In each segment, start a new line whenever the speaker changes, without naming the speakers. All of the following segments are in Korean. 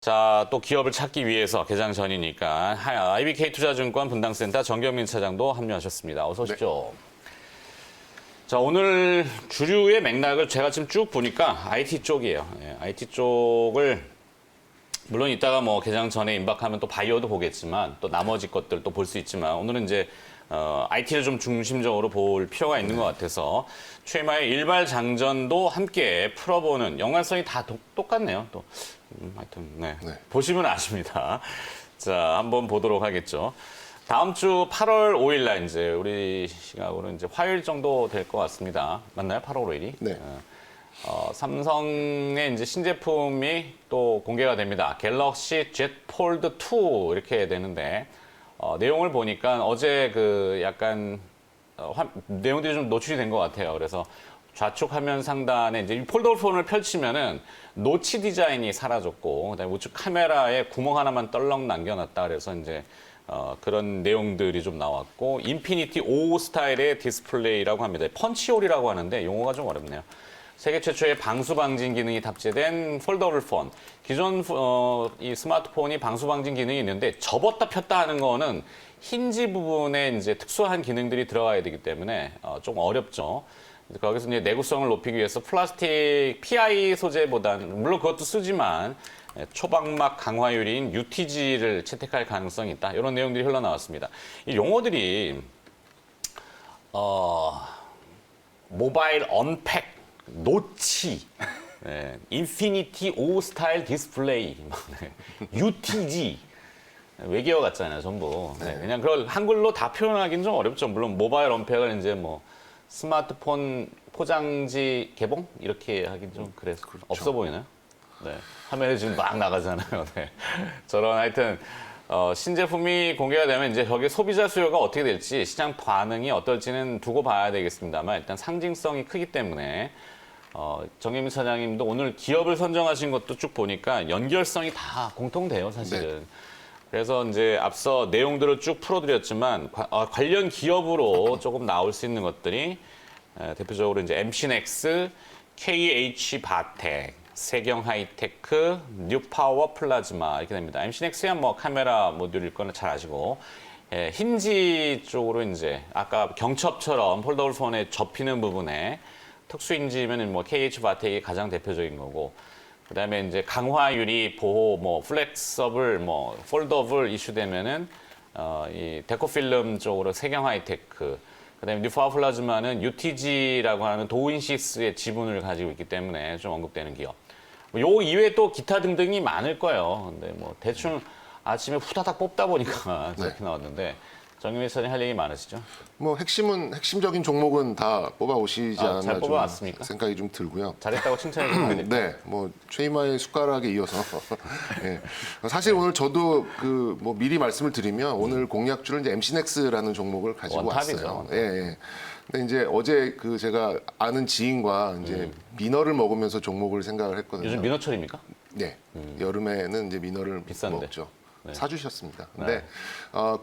자, 또 기업을 찾기 위해서 개장 전이니까 IBK투자증권 분당센터 정경민 차장도 합류하셨습니다. 어서 오십시오. 자, 오늘 주류의 맥락을 제가 지금 쭉 보니까 IT 쪽이에요. IT 쪽을 물론 이따가 뭐 개장 전에 임박하면 또 바이오도 보겠지만 또 나머지 것들도 볼 수 있지만 오늘은 이제 IT를 좀 중심적으로 볼 필요가 있는 것 같아서 최마의 일발 장전도 함께 풀어보는 연관성이 다 똑같네요. 또 하여튼 네. 보시면 아십니다. 자, 한번 보도록 하겠죠. 다음 주 8월 5일 날 이제 우리 시각으로는 이제 화요일 정도 될 것 같습니다. 맞나요? 8월 5일이?
네.
삼성의 이제 신제품이 또 공개가 됩니다. 갤럭시 Z 폴드 2 이렇게 되는데 내용을 보니까 어제 그 약간 내용들이 좀 노출이 된 것 같아요. 그래서 좌측 화면 상단에 이제 이 폴더블 폰을 펼치면은 노치 디자인이 사라졌고, 그다음에 우측 카메라에 구멍 하나만 떨렁 남겨놨다. 그래서 이제 그런 내용들이 좀 나왔고, 인피니티 5 스타일의 디스플레이라고 합니다. 펀치홀이라고 하는데 용어가 좀 어렵네요. 세계 최초의 방수 방진 기능이 탑재된 폴더블 폰. 기존 이 스마트폰이 방수 방진 기능이 있는데 접었다 폈다 하는 거는 힌지 부분에 이제 특수한 기능들이 들어가야 되기 때문에 좀 어렵죠. 거기서 이제 내구성을 높이기 위해서 플라스틱 PI 소재보다는 물론 그것도 쓰지만 초박막 강화유리인 UTG를 채택할 가능성이 있다. 이런 내용들이 흘러나왔습니다. 이 용어들이 모바일 언팩, 노치, 인피니티 5 스타일 디스플레이, UTG 외계어 같잖아요, 전부. 그냥 그걸 한글로 다 표현하기는 좀 어렵죠. 물론 모바일 언팩을 이제 뭐 스마트폰 포장지 개봉 이렇게 하긴 좀 그래서 그렇죠. 없어 보이나요? 네, 화면에 지금 막 나가잖아요. 네. 저런 하여튼 신제품이 공개가 되면 이제 거기에 소비자 수요가 어떻게 될지 시장 반응이 어떨지는 두고 봐야 되겠습니다만 일단 상징성이 크기 때문에 정혜민 차장님도 오늘 기업을 선정하신 것도 쭉 보니까 연결성이 다 공통돼요, 사실은. 네. 그래서 이제 앞서 내용들을 쭉 풀어드렸지만 관련 기업으로 조금 나올 수 있는 것들이 대표적으로 이제 MC넥스, KH 바텍, 세경 하이테크, 뉴파워 플라즈마 이렇게 됩니다. MC넥스야 뭐 카메라 모듈일 거는 잘 아시고 힌지 쪽으로 이제 아까 경첩처럼 폴더블 폰에 접히는 부분에 특수 힌지면 뭐 KH 바텍이 가장 대표적인 거고. 그다음에 이제 강화 유리 보호 뭐 플렉서블 뭐 폴더블 이슈되면은 이 데코필름 쪽으로 세경 하이테크 그다음에 뉴파워 플라즈마는 UTG라고 하는 도인시스의 지분을 가지고 있기 때문에 좀 언급되는 기업. 요 이외에 또 기타 등등이 많을 거예요. 근데 뭐 대충 아침에 후다닥 뽑다 보니까 이렇게 나왔는데 정유미 선생님 할 얘기 많으시죠?
뭐 핵심적인 종목은 다 뽑아오시지 않았나
잘 뽑아왔습니까?
생각이 좀 들고요.
잘했다고 칭찬해 주셔야 될
네, 뭐 최이마의 숟가락에 이어서 네. 사실 오늘 저도 그 뭐 미리 말씀을 드리면 오늘 공약주를 이제 MC넥스라는 종목을 가지고 왔어요. 예, 예. 근데 이제 어제 그 제가 아는 지인과 이제 민어를 먹으면서 종목을 생각을 했거든요.
요즘 민어철입니까?
네, 여름에는 이제 민어를
비싼데.
먹죠. 사주셨습니다. 근데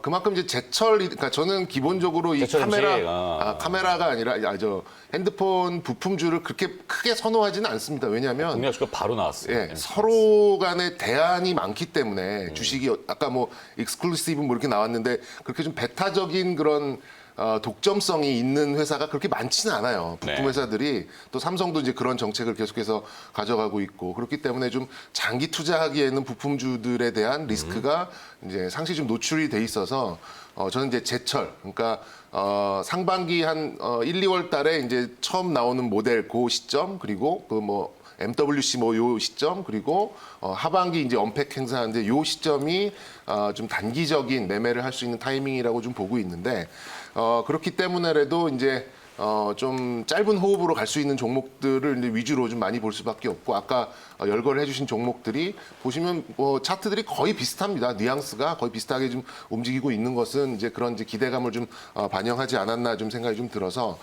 그만큼 이제 그러니까 저는 기본적으로 이 카메라가 아니라 저 핸드폰 부품주를 그렇게 크게 선호하지는 않습니다. 왜냐하면
공약주가 바로 나왔어요.
예, 서로 간의 대안이 많기 때문에 주식이 아까 뭐 익스클루시브 뭐 이렇게 나왔는데 그렇게 좀 배타적인 그런 독점성이 있는 회사가 그렇게 많지는 않아요. 부품 회사들이 또 삼성도 이제 그런 정책을 계속해서 가져가고 있고 그렇기 때문에 좀 장기 투자하기에는 부품주들에 대한 리스크가 이제 상시 좀 노출이 돼 있어서 저는 이제 제철 그러니까 상반기 한 1, 2월 달에 이제 처음 나오는 모델 그 시점 그리고 그 뭐 MWC 뭐 요 시점 그리고 하반기 이제 언팩 행사하는데 요 시점이 좀 단기적인 매매를 할 수 있는 타이밍이라고 좀 보고 있는데 그렇기 때문에라도 이제 좀 짧은 호흡으로 갈 수 있는 종목들을 이제 위주로 좀 많이 볼 수밖에 없고 아까 열거를 해주신 종목들이 보시면 뭐 차트들이 거의 비슷합니다. 뉘앙스가 거의 비슷하게 좀 움직이고 있는 것은 이제 그런 이제 기대감을 좀 반영하지 않았나 좀 생각이 좀 들어서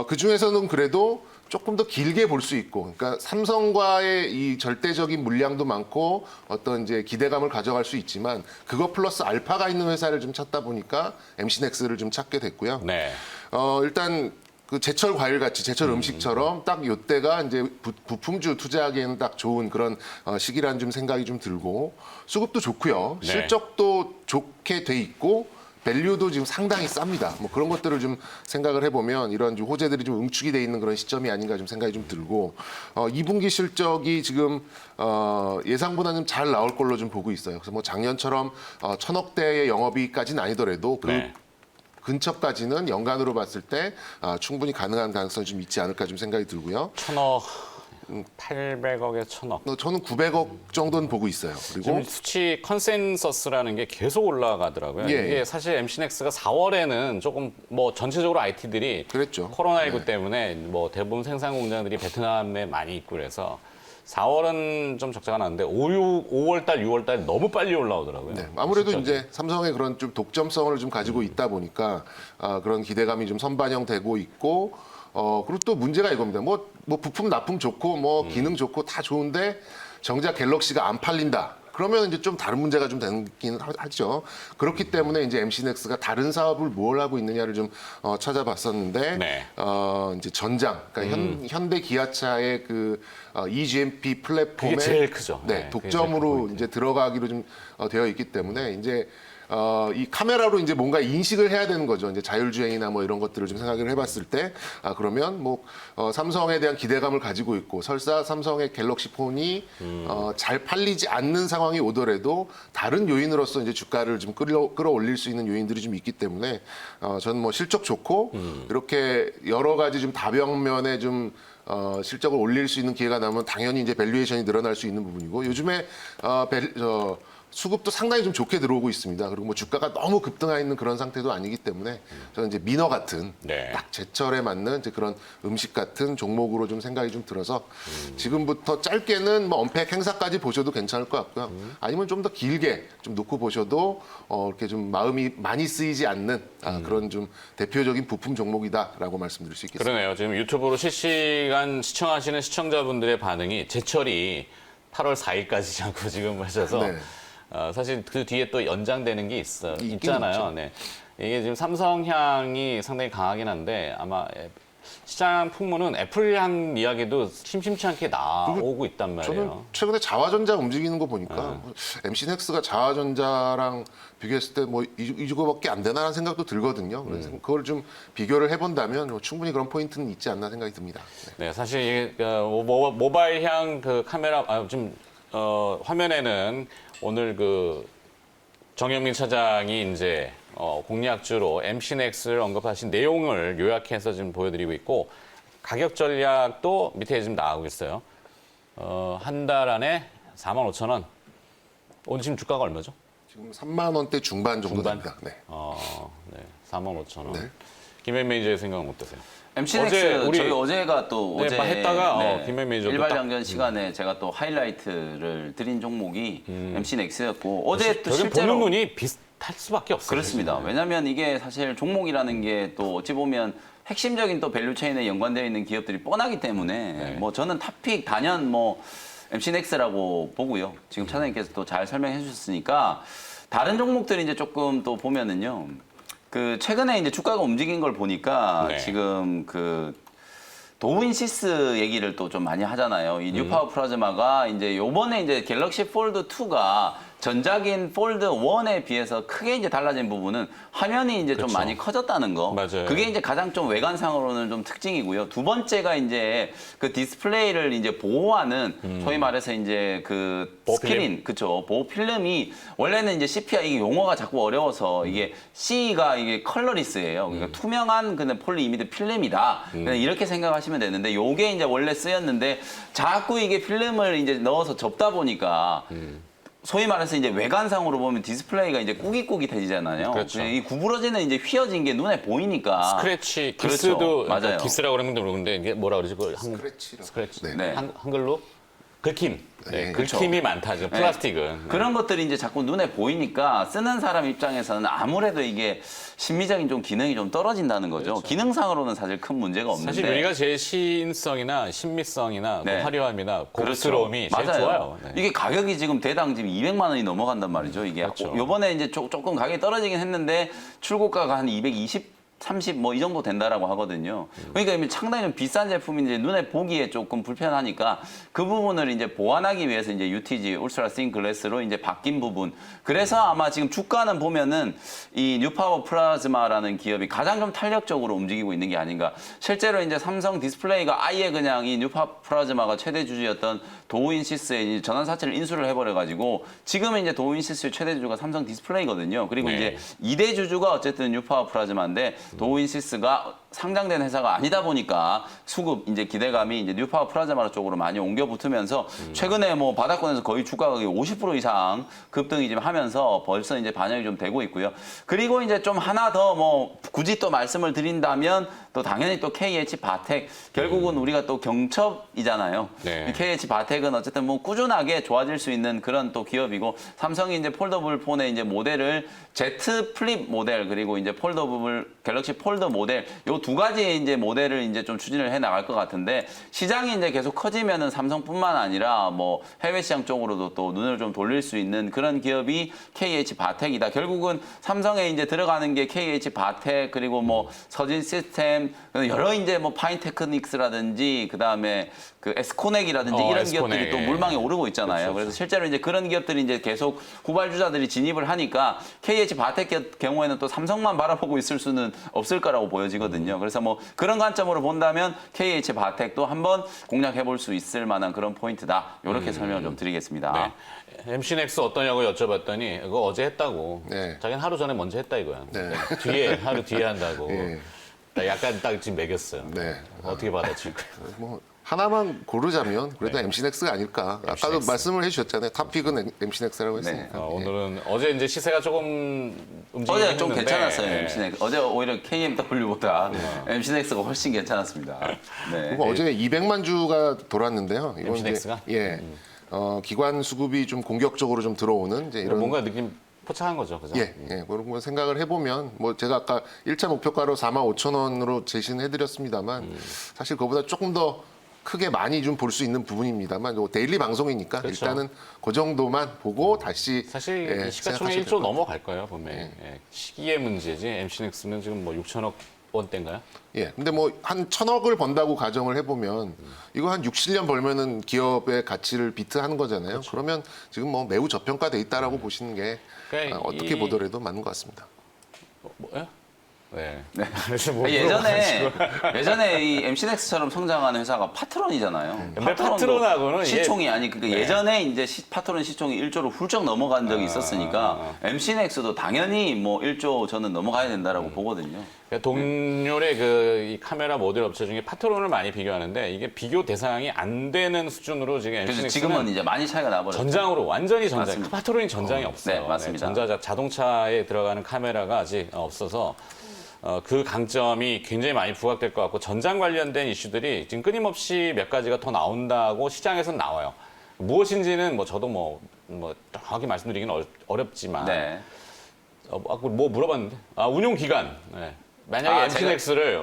그 중에서는 그래도 조금 더 길게 볼 수 있고, 그러니까 삼성과의 이 절대적인 물량도 많고 어떤 이제 기대감을 가져갈 수 있지만 그거 플러스 알파가 있는 회사를 좀 찾다 보니까 MC넥스를 좀 찾게 됐고요.
네.
일단 그 제철 과일 같이 제철 음식처럼 딱 요때가 이제 부품주 투자하기에는 딱 좋은 그런 시기라는 좀 생각이 좀 들고 수급도 좋고요.
네.
실적도 좋게 돼 있고 밸류도 지금 상당히 쌉니다. 뭐 그런 것들을 좀 생각을 해보면 이런 좀 호재들이 좀 응축이 돼 있는 그런 시점이 아닌가 좀 생각이 좀 들고 2분기 실적이 지금 예상보다는 잘 나올 걸로 좀 보고 있어요. 그래서 뭐 작년처럼 1,000억대의 영업이익까지는 아니더라도 그
네.
근처까지는 연간으로 봤을 때 충분히 가능한 가능성이 좀 있지 않을까 좀 생각이 들고요.
1,000억, 800억에 1,000억.
저는 900억 정도는 보고 있어요. 그리고
지금 수치 컨센서스라는 게 계속 올라가더라고요.
예.
이게 사실 MC넥스가 4월에는 조금 뭐 전체적으로 IT들이
그랬죠.
코로나19 때문에 뭐 대부분 생산 공장들이 베트남에 많이 있고 그래서 4월은 좀 적자가 났는데 5월 달, 6월 달 너무 빨리 올라오더라고요.
네, 아무래도
실적이.
이제 삼성의 그런 좀 독점성을 좀 가지고 있다 보니까 그런 기대감이 좀 선반영되고 있고 그리고 또 문제가 이겁니다. 뭐 부품 납품 좋고 뭐 기능 좋고 다 좋은데 정작 갤럭시가 안 팔린다. 그러면 이제 좀 다른 문제가 좀 되긴 하죠. 그렇기 때문에 이제 MC넥스가 다른 사업을 뭘 하고 있느냐를 좀 찾아봤었는데
네.
이제 전장, 그러니까 현대 기아차의 그 EGMP 플랫폼에
그게 제일 크죠.
네,
네, 그게 제일
독점으로
큰
이제 들어가기로 좀 되어 있기 때문에 이제 이 카메라로 이제 뭔가 인식을 해야 되는 거죠. 이제 자율주행이나 뭐 이런 것들을 좀 생각을 해봤을 때, 그러면 뭐 삼성에 대한 기대감을 가지고 있고, 설사 삼성의 갤럭시 폰이 잘 팔리지 않는 상황이 오더라도 다른 요인으로서 이제 주가를 좀 끌어올릴 수 있는 요인들이 좀 있기 때문에 저는 뭐 실적 좋고 이렇게 여러 가지 좀 다변면에 좀 실적을 올릴 수 있는 기회가 나오면 당연히 이제 밸류에이션이 늘어날 수 있는 부분이고 요즘에 수급도 상당히 좀 좋게 들어오고 있습니다. 그리고 뭐 주가가 너무 급등하 있는 그런 상태도 아니기 때문에 저는 이제 민어 같은
네.
딱 제철에 맞는 이제 그런 음식 같은 종목으로 좀 생각이 좀 들어서 지금부터 짧게는 뭐 언팩 행사까지 보셔도 괜찮을 것 같고요. 아니면 좀 더 길게 좀 놓고 보셔도 이렇게 좀 마음이 많이 쓰이지 않는 그런 좀 대표적인 부품 종목이다라고 말씀드릴 수 있겠습니다.
그러네요. 지금 유튜브로 실시간 시청하시는 시청자분들의 반응이 제철이 8월 4일까지 자꾸 지금 하셔서
네.
사실 그 뒤에 또 연장되는 게
있긴
있잖아요.
있죠.
네. 이게 지금 삼성향이 상당히 강하긴 한데 아마 시장 풍문은 애플향 이야기도 심심치 않게 나오고 있단 말이에요.
저는 최근에 자화전자 움직이는 거 보니까 MC넥스가 자화전자랑 비교했을 때 뭐 이 정도밖에 안 되나라는 생각도 들거든요. 그래서 그걸 좀 비교를 해본다면 뭐 충분히 그런 포인트는 있지 않나 생각이 듭니다. 네.
네, 사실 이게 모바일향 그 카메라 지금 화면에는 오늘 그 정영민 차장이 이제 공약주로 MC넥스를 언급하신 내용을 요약해서 지금 보여드리고 있고 가격 전략도 밑에 지금 나오고 있어요. 한 달 안에 45,000원. 오늘 지금 주가가 얼마죠?
지금 3만 원대 중반 정도
중반?
됩니다. 네.
네, 45,000원.
네.
김현 매니저의 생각은 어떠세요?
MC넥스 저희 어제가 또
네,
어제
했다가 김현 매니저도
일발장전 시간에 제가 또 하이라이트를 드린 종목이 MC넥스였고 어제 또
여기
실제로
보는 눈이 비슷할 수밖에 없어요.
그렇습니다. 왜냐하면 이게 사실 종목이라는 게 또 어찌 보면 핵심적인 또 밸류체인에 연관되어 있는 기업들이 뻔하기 때문에
네.
뭐 저는 탑픽 단연 뭐 MC넥스라고 보고요. 지금 차장님께서 또 잘 설명해 주셨으니까 다른 종목들이 이제 조금 또 보면은요. 그 최근에 이제 주가가 움직인 걸 보니까
네.
지금 그 도우인시스 얘기를 또 좀 많이 하잖아요. 이 뉴파워 플라즈마가 이제 요번에 이제 갤럭시 폴드 2가 전작인 폴드 1에 비해서 크게 이제 달라진 부분은 화면이 이제
그렇죠.
좀 많이 커졌다는 거.
맞아요.
그게 이제 가장 좀 외관상으로는 좀 특징이고요. 두 번째가 이제 그 디스플레이를 이제 보호하는 소위 말해서 이제 그
보호
스크린,
필름?
그쵸. 보호 필름이 원래는 이제 CPI 이게 용어가 자꾸 어려워서 이게 C가 이게 컬러리스예요. 그러니까 투명한 그냥 폴리이미드 필름이다. 그냥 이렇게 생각하시면 되는데 요게 이제 원래 쓰였는데 자꾸 이게 필름을 이제 넣어서 접다 보니까 소위 말해서 이제 외관상으로 보면 디스플레이가 이제 꾸깃꾸깃해지잖아요.
그렇죠.
이 구부러지는 이제 휘어진 게 눈에 보이니까.
스크래치,
그렇죠.
기스도
맞아요.
기스라고 그러는 분들 모르는데 이게 뭐라 그러지? 그걸
스크래치라고.
스크래치.
네.
네.
한글로 긁힘. 네,
그렇죠.
긁힘이 많다. 지금 플라스틱은. 네.
그런 것들이 이제 자꾸 눈에 보이니까 쓰는 사람 입장에서는 아무래도 이게 심미적인 좀 기능이 좀 떨어진다는 거죠. 기능상으로는 사실 큰 문제가 없는데.
사실 우리가 제일 시인성이나 신미성이나
네.
뭐 화려함이나
그렇죠.
고급스러움이 제일
맞아요.
좋아요. 네.
이게 가격이 지금 대당 지금 200만 원이 넘어간단 말이죠. 이게
그렇죠.
요번에 이제 조금 가격이 떨어지긴 했는데 출고가가 한 220 30 뭐 이 정도 된다라고 하거든요. 그러니까 이미 상당히 좀 비싼 제품인데 눈에 보기에 조금 불편하니까 그 부분을 이제 보완하기 위해서 이제 UTG 울트라 씬 글래스로 이제 바뀐 부분. 그래서 아마 지금 주가는 보면은 이 뉴파워 플라즈마라는 기업이 가장 좀 탄력적으로 움직이고 있는 게 아닌가. 실제로 이제 삼성 디스플레이가 아예 그냥 이 뉴파워 플라즈마가 최대 주주였던 도우인시스의 전환 사채를 인수를 해버려가지고 지금은 이제 도우인시스의 최대 주주가 삼성 디스플레이거든요. 그리고
네.
이제 2대 주주가 어쨌든 뉴파워 플라즈마인데 도우인시스가 상장된 회사가 아니다 보니까 수급 이제 기대감이 이제 뉴파워 플라즈마 쪽으로 많이 옮겨 붙으면서 최근에 뭐 바닥권에서 거의 주가 가격이 50% 이상 급등이 좀 하면서 벌써 이제 반영이 좀 되고 있고요. 그리고 이제 좀 하나 더 뭐 굳이 또 말씀을 드린다면 또 당연히 또 KH 바텍 결국은 우리가 또 경첩이잖아요.
네.
KH 바텍은 어쨌든 뭐 꾸준하게 좋아질 수 있는 그런 또 기업이고 삼성이 이제 폴더블 폰의 이제 모델을 Z 플립 모델 그리고 이제 폴더블 갤럭시 폴드 모델 요 두 가지의 이제 모델을 이제 좀 추진을 해 나갈 것 같은데 시장이 이제 계속 커지면은 삼성뿐만 아니라 뭐 해외 시장 쪽으로도 또 눈을 좀 돌릴 수 있는 그런 기업이 KH 바텍이다. 결국은 삼성에 이제 들어가는 게 KH 바텍 그리고 뭐 서진 시스템 여러 이제 뭐 파인테크닉스라든지 그다음에 그 에스코넥이라든지 이런
에스코넥.
기업들이 또 물망에 오르고 있잖아요.
그렇죠.
그래서 실제로 이제 그런 기업들이 이제 계속 후발주자들이 진입을 하니까 KH 바텍 경우에는 또 삼성만 바라보고 있을 수는 없을 거라고 보여지거든요. 그래서 뭐 그런 관점으로 본다면 KH 바텍도 한번 공략해 볼 수 있을 만한 그런 포인트다. 이렇게 설명을 좀 드리겠습니다.
네. MC넥스 어떠냐고 여쭤봤더니 그거 어제 했다고.
네.
자기는 하루 전에 먼저 했다 이거야.
네.
하루 뒤에 한다고.
예.
약간 딱 지금 매겼어요.
네.
어떻게 받아칠 거예요?
뭐 하나만 고르자면 그래도 MC넥스가 아닐까. 아까도
MC넥스.
말씀을 해주셨잖아요. 탑픽은 MC넥스라고 했으니까.
오늘은 어제 이제 시세가 조금 움직이긴
어제 좀
했는데,
괜찮았어요,
예.
MC넥스. 어제 오히려 KMW보다 MC넥스가 훨씬 괜찮았습니다. 네.
그리고 어제 200만 주가 돌았는데요. 이건
MC넥스가?
이제, 예. 기관 수급이 좀 공격적으로 좀 들어오는 이제 이런
뭔가 느낌 포착한 거죠, 그죠?
예, 그런 거 생각을 해보면 뭐 제가 아까 1차 목표가로 45,000원으로 제시는 해드렸습니다만 사실 그거보다 조금 더 크게 많이 좀 볼 수 있는 부분입니다만 요 데일리 방송이니까
그렇죠.
일단은 그 정도만 보고 다시
사실
예,
이 시가총액
생각하셔야
1조
될 것
넘어갈 거예요, 분명히. 예. 시기의 문제지. MC넥스는 지금 뭐 6천억 원대인가요?
예, 근데 뭐 한 1,000억을 번다고 가정을 해보면 이거 한 6, 7년 벌면은 기업의 가치를 비트하는 거잖아요.
그렇죠.
그러면 지금 뭐 매우 저평가돼 있다라고 보시는 게
그러니까
어떻게 보더라도 맞는 것 같습니다.
뭐요? 네.
그래서 뭐 예전에 이 MC넥스처럼 성장하는 회사가 파트론이잖아요.
근데 파트론하고는
시총이 아니 그러니까 예전에 이제 파트론 시총이 1조로 훌쩍 넘어간 적이 있었으니까 MC넥스도 당연히 뭐 1조 저는 넘어가야 된다라고 보거든요.
그러니까 동료의 이 카메라 모듈 업체 중에 파트론을 많이 비교하는데 이게 비교 대상이 안 되는 수준으로 지금
그래서
MC넥스는
지금은 이제 많이 차이가 나버렸죠.
전장으로 완전히 전장.
맞습니다.
파트론이 전장이 없어요.
네, 맞습니다.
자동차에 들어가는 카메라가 아직 없어서 그 강점이 굉장히 많이 부각될 것 같고 전장 관련된 이슈들이 지금 끊임없이 몇 가지가 더 나온다고 시장에서는 나와요. 무엇인지는 뭐 저도 뭐 정확히 말씀드리기는 어렵지만
네.
뭐 물어봤는데 운용 기간. 네. 만약에 MC넥스를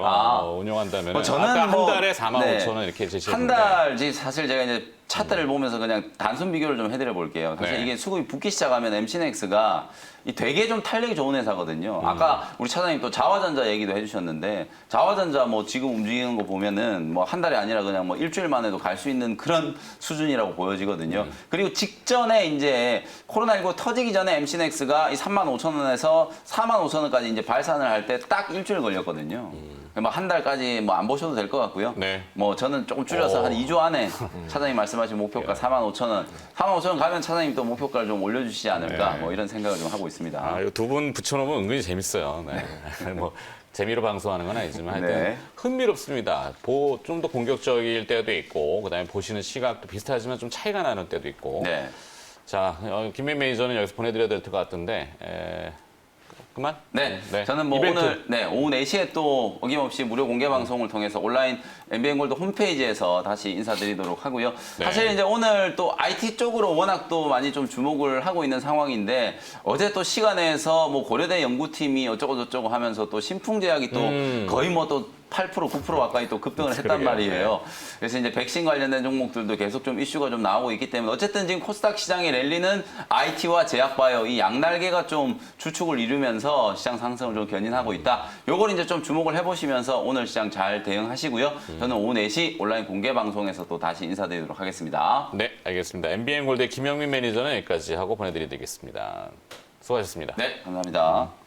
운영한다면
뭐 저는
아까
뭐,
한 달에 45,000원 이렇게 제시했는데
한 달지 사실 제가 이제 차트를 보면서 그냥 단순 비교를 좀 해드려 볼게요. 사실
네.
이게 수급이 붙기 시작하면 MC넥스가 되게 좀 탄력이 좋은 회사거든요. 아까 우리 차장님 또 자화전자 얘기도 해주셨는데 자화전자 뭐 지금 움직이는 거 보면은 뭐 한 달이 아니라 그냥 뭐 일주일 만에도 갈 수 있는 그런 수준이라고 보여지거든요. 그리고 직전에 이제 코로나19 터지기 전에 MC넥스가 이 35,000원에서 45,000원까지 이제 발산을 할 때 딱 일주일 걸렸거든요. 뭐 한 달까지 뭐 안 보셔도 될 것 같고요.
네.
뭐 저는 조금 줄여서 한 2주 안에 차장님 말씀하신 목표가 45,000원. 45,000원 가면 차장님 또 목표가를 좀 올려주시지 않을까
네.
뭐 이런 생각을 좀 하고 있습니다.
두 분 붙여놓으면 은근히 재밌어요. 네. 뭐 재미로 방송하는 건 아니지만 하여튼
네.
흥미롭습니다. 좀 더 공격적일 때도 있고 그다음에 보시는 시각도 비슷하지만 좀 차이가 나는 때도 있고.
네.
자, 김민 매니저는 여기서 보내드려야 될 것 같은데 그만?
네.
네.
저는 뭐
이벤트.
오늘 오후 4시에 또 어김없이 무료 공개 방송을 통해서 온라인 MBN골드 홈페이지에서 다시 인사드리도록 하고요.
네.
사실 이제 오늘 또 IT 쪽으로 워낙 또 많이 좀 주목을 하고 있는 상황인데 어제 또 시간에서 뭐 고려대 연구팀이 어쩌고 저쩌고 하면서 또 신풍제약이 또 거의 뭐 또 8%, 9% 가까이 또 급등을 했단
그러게요.
말이에요. 그래서 이제 백신 관련된 종목들도 계속 좀 이슈가 좀 나오고 있기 때문에 어쨌든 지금 코스닥 시장의 랠리는 IT와 제약바이오 이 양날개가 좀 주축을 이루면서 시장 상승을 좀 견인하고 있다. 요걸 이제 좀 주목을 해보시면서 오늘 시장 잘 대응하시고요. 저는 오후 4시 온라인 공개 방송에서 또 다시 인사드리도록 하겠습니다.
네, 알겠습니다. MBN골드 김영민 매니저는 여기까지 하고 보내드리겠습니다. 수고하셨습니다.
네, 감사합니다.